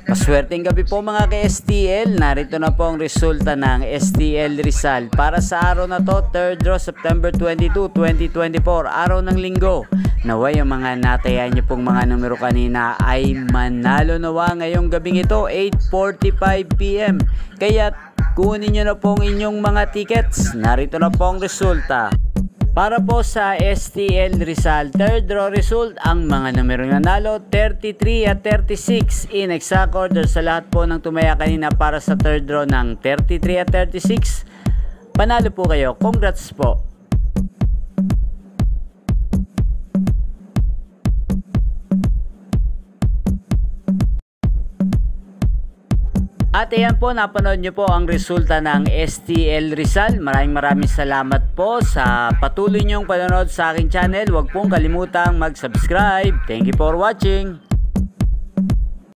Maswerteng gabi po mga ka-STL. Narito na po ang resulta ng STL Rizal para sa araw na to, 3rd draw September 22, 2024, araw ng linggo. Naway ang mga natayan niyo pong mga numero kanina ay manalo nawa ngayong gabing ito, 8:45 PM. Kaya kunin niyo na po ang inyong mga tickets. Narito na po ang resulta. Para po sa STL Rizal, 3rd draw result, ang mga numero nanalo 33 at 36 in exact order sa lahat po ng tumaya kanina para sa 3rd draw ng 33 at 36. Panalo po kayo. Congrats po. At ayan po, napanood nyo po ang resulta ng STL Rizal. Maraming salamat po sa patuloy nyong panonood sa aking channel. Huwag pong kalimutang mag-subscribe. Thank you for watching.